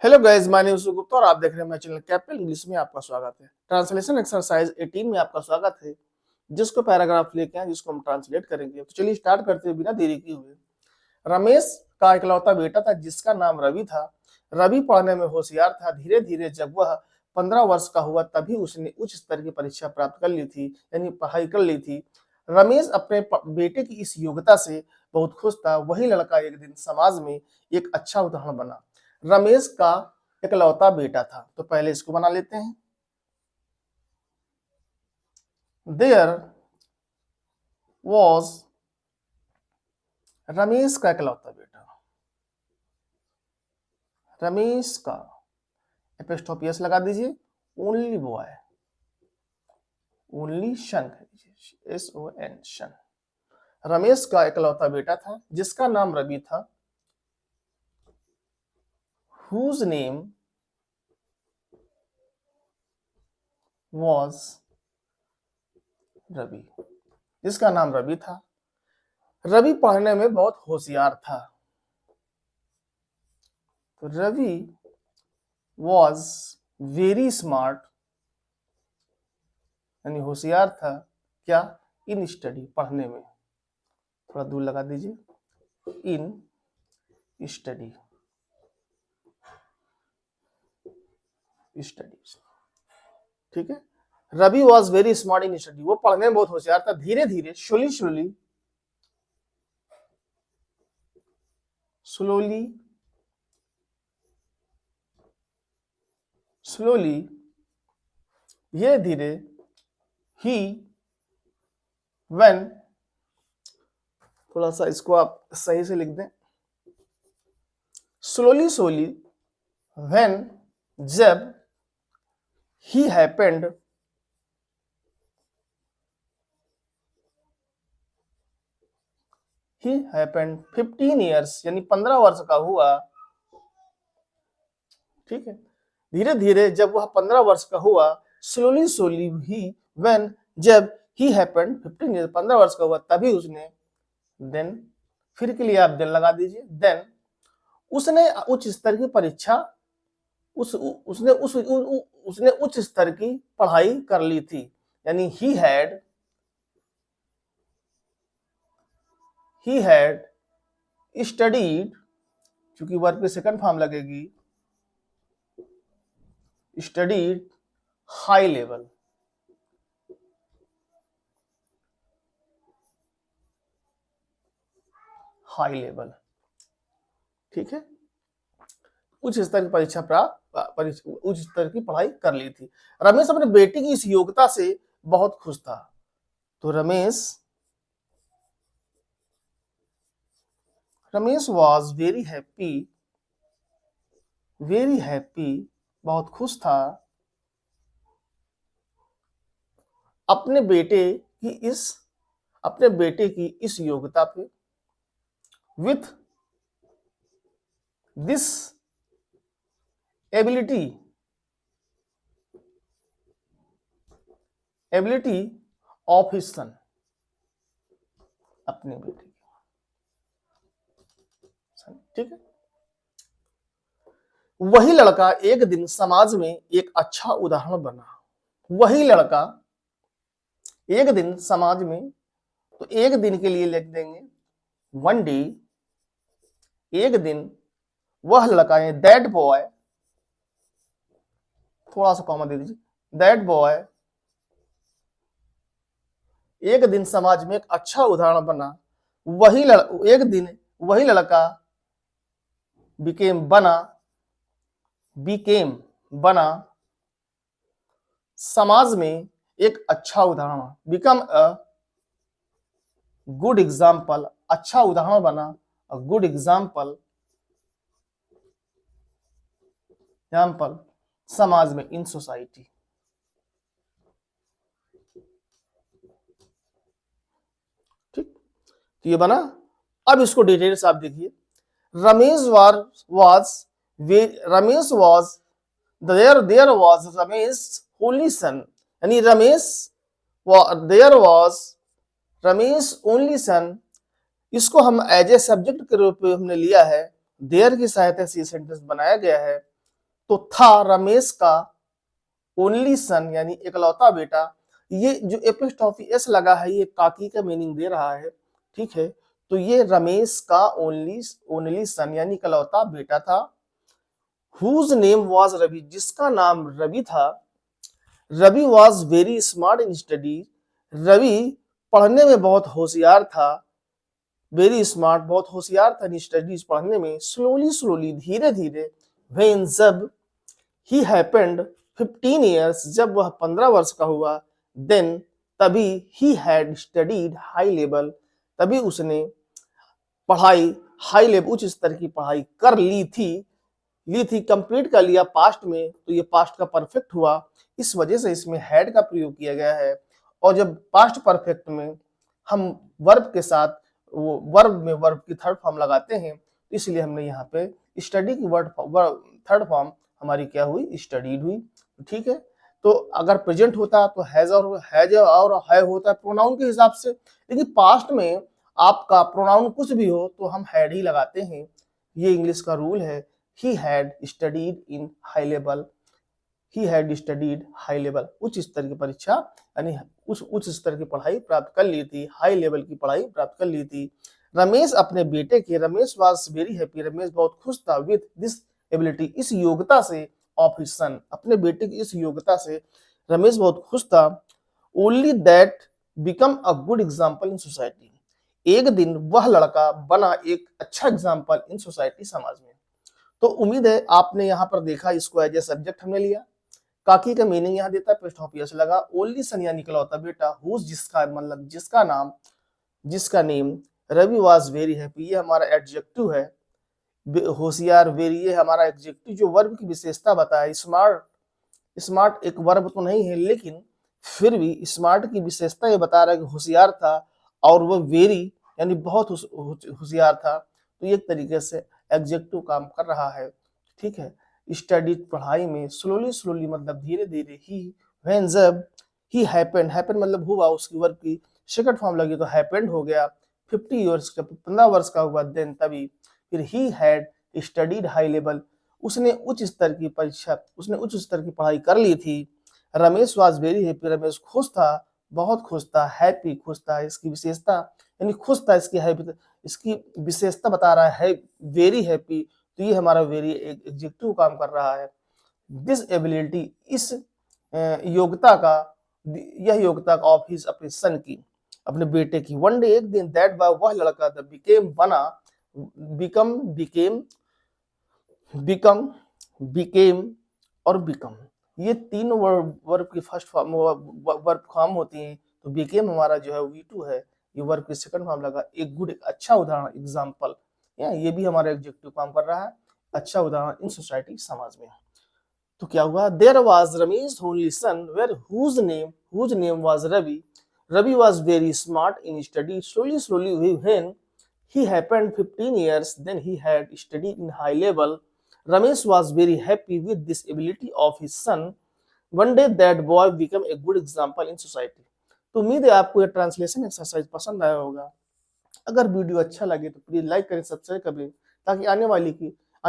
Hello guys, my name is Gupta और आप देख रहे हैं मेरे चैनल कैपिटल इंग्लिश में आपका स्वागत है। ट्रांसलेशन एक्सरसाइज 18 में आपका स्वागत है, जिसको पैराग्राफ लेके आए जिसको हम ट्रांसलेट करेंगे। तो चलिए स्टार्ट करते हैं बिना देरी किए हुए। रमेश का इकलौता बेटा था जिसका नाम रवि था। रवि पढ़ने में होशियार था। धीरे धीरे जब वह 15 वर्ष का हुआ तभी उसने उच्च स्तर की परीक्षा प्राप्त कर ली थी, यानी पढ़ाई कर ली थी। रमेश अपने बेटे की इस योग्यता से बहुत खुश था। वही लड़का एक दिन समाज में एक अच्छा उदाहरण बना। रमेश का इकलौता बेटा था, तो पहले इसको बना लेते हैं। देयर वॉज, रमेश का इकलौता बेटा, रमेश का एपिस्ट्रोफी एस लगा दीजिए। Only boy, only son, SON सन। रमेश का इकलौता बेटा था जिसका नाम रवि था। whose name was रवि, जिसका नाम रवि था। रवि पढ़ने में बहुत होशियार था। तो रवि was वेरी स्मार्ट, यानी होशियार था क्या, इन स्टडी, पढ़ने में। थोड़ा दूर लगा दीजिए, इन स्टडी, स्टडीज, ठीक है। Ravi was very smart in study, वो पढ़ने में बहुत होशियार था। धीरे धीरे, स्लोली स्लोली, स्लोली स्लोली, धीरे धीरे, ही व्हेन, थोड़ा सा इसको आप सही से लिख दें, स्लोली स्लोली, व्हेन, जब, ही हैपेंड, ही हैपेंड 15 ईयर्स, यानी 15 वर्ष का हुआ, ठीक है। धीरे धीरे जब वह 15 वर्ष का हुआ, स्लोली स्लोली, ही व्हेन, जब, ही हैपेंड 15 ईयर्स, 15 वर्ष का हुआ तभी उसने, देन, फिर के लिए आप देन लगा दीजिए, देन उसने उच्च स्तर की परीक्षा, उसने उच्च स्तर की पढ़ाई कर ली थी, यानी ही हैड स्टडीड, क्योंकि वर्ब की सेकंड फॉर्म लगेगी, studied high level, high level, ठीक है। उच्च स्तर की परीक्षा प्राप्त, उच्च स्तर की पढ़ाई कर ली थी। रमेश अपने बेटे की इस योग्यता से बहुत खुश था। तो रमेश वॉज वेरी हैप्पी, बहुत खुश था अपने बेटे की इस योग्यता पे, with this ability of his son, अपने बेटे की, ठीक है। वही लड़का एक दिन समाज में एक अच्छा उदाहरण बना। वही लड़का एक दिन समाज में, तो एक दिन के लिए लिख देंगे वन डे, एक दिन वह लड़का, दैट बॉय, थोड़ा सा कॉमा दे दीजिए, दैट बॉय एक दिन समाज में एक अच्छा उदाहरण बना। एक दिन वही लड़का बना समाज में एक अच्छा उदाहरण, बिकम अ गुड एग्जाम्पल, अच्छा उदाहरण बना, अ गुड एग्जाम्पल समाज में, इन सोसाइटी, ठीक। तो ये बना। अब इसको डिटेल्स आप देखिए। Ramesh was there was Ramesh only सन, यानी there was रमेश ओनली सन, इसको हम एज ए सब्जेक्ट के रूप में हमने लिया है। देयर की सहायता से ये सेंटेंस बनाया गया है। तो था रमेश का ओनली सन यानी इकलौता बेटा। ये जो एपिस्ट्रॉफी एस लगा है ये काकी का मीनिंग दे रहा है, ठीक है। तो ये रमेश का ओनली ओनली सन यानी इकलौता बेटा था। हुज नेम वाज रवि, जिसका नाम रवि था। Ravi was very smart in study, Ravi पढ़ने में बहुत होशियार था। वेरी स्मार्ट बहुत होशियार था इन स्टडीज पढ़ने में। स्लोली स्लोली धीरे धीरे, व्हेन जब, ही हैपेंड 15 ईयर्स जब वह 15 वर्ष का हुआ, देन तभी, he had studied high level तभी उसने पढ़ाई हाई लेवल उच्च स्तर की पढ़ाई कर ली थी कंप्लीट कर लिया पास्ट में, तो ये पास्ट का परफेक्ट हुआ, इस वजह से इसमें हैड का प्रयोग किया गया है। और जब पास्ट परफेक्ट में हम वर्ब के साथ वो वर्ब में वर्ब की थर्ड फॉर्म लगाते हैं, तो इसलिए हमने यहाँ पे स्टडी की वर्ड थर्ड फॉर्म हमारी क्या हुई, स्टडीड हुई, ठीक है। तो अगर प्रेजेंट होता तो हैज और है होता है प्रोनाउन के हिसाब से, लेकिन पास्ट में आपका प्रोनाउन कुछ भी हो तो हम हैड ही लगाते हैं, ये इंग्लिश का रूल है। He had studied in high level, he had studied high level, उच्च स्तर की परीक्षा यानी उच्च स्तर की पढ़ाई प्राप्त कर ली थी, हाई लेवल की पढ़ाई प्राप्त कर ली थी। रमेश अपने बेटे के, Ramesh was very happy, Ramesh बहुत खुश था, विथ दिस एबिलिटी, इस योग्यता से, ऑफ हिज सन, अपने बेटे की इस योग्यता से रमेश बहुत खुश था। Only that become a good example in society, एक दिन वह लड़का बना एक अच्छा एग्जाम्पल इन सोसाइटी, समाज में। तो उम्मीद है आपने यहाँ पर देखा, इसको एज ए सब्जेक्ट हमने लिया। काकी का मीनिंग यहाँ देता है, पेस्ट लगा, ओनली सन यानी इकलौता बेटा, हुज जिसका मतलब जिसका नाम, जिसका name, Ravi was very happy, ये हमारा एडजेक्टिव है। होशियार, वेरी, ये हमारा एडजेक्टिव जो वर्ब की विशेषता बताया। स्मार्ट, स्मार्ट एक वर्ब तो नहीं है, लेकिन फिर भी स्मार्ट की विशेषता ये बता रहा है कि होशियार था, और वो वेरी यानी बहुत होशियार था, तो एक तरीके से एडजेक्टिव काम कर रहा है, ठीक है। स्टडी पढ़ाई में, स्लोली स्लोली मतलब धीरे धीरे, ही व्हेन जब, ही हैपेंड, हैपेंड मतलब हुआ, उसकी वर्ब की सेकंड फॉर्म लगी तो हैपेंड हो गया। 50 ईयर्स का 15 वर्ष का हुआ, देन तभी, फिर he had studied high level, उसने उच्च स्तर की परीक्षा, उसने उच्च स्तर की पढ़ाई कर ली थी। Ramesh was very happy, Ramesh खुश था, बहुत खुश था, हैप्पी खुश था, इसकी विशेषता यानी खुश था, इसकी हैप्पी, इसकी विशेषता बता रहा है वेरी हैप्पी, तो ये हमारा वेरी एडजेक्टिव काम कर रहा है। दिस एबिलिटी, इस योग्यता का, यह योग्यता ऑफ हिज, अपने सन की, अपने बेटे की। वन डे एक दिन, दैट बॉय वह लड़का, द बिकेम बना, बिकम बिकेम, बिकम बिकेम और बिकम, ये तीन वर्ब की फर्स्ट फॉर्म वर्ब फॉर्म होती हैं, तो बिकेम हमारा जो है V2 है, ये वर्ब की सेकंड फॉर्म लगा, एक गुड, एक अच्छा उदाहरण, एग्जांपल, ये भी हमारा एडजेक्टिव काम कर रहा है, अच्छा उदाहरण इन सोसाइटी, समाज में। तो क्या हुआ, there was Ramesh only son, where whose name was Ravi, Ravi was very smart in study, slowly slowly when he happened 15 years, then he had studied in high level. Ramesh was very happy with this ability of his son. One day that boy became a good example in society. तो उम्मीद है आपको ये translation exercise पसंद आया होगा। अगर video अच्छा लगे तो प्लीज लाइक करें, सब्सक्राइब करें, ताकि आने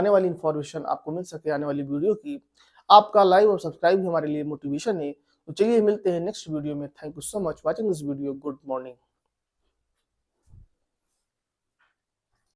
वाली इंफॉर्मेशन आपको मिल सके, आने वाली वीडियो की। आपका लाइक और सब्सक्राइब भी हमारे लिए मोटिवेशन है। तो चलिए मिलते हैं नेक्स्ट वीडियो में। Thank you so much watching this video. Good morning.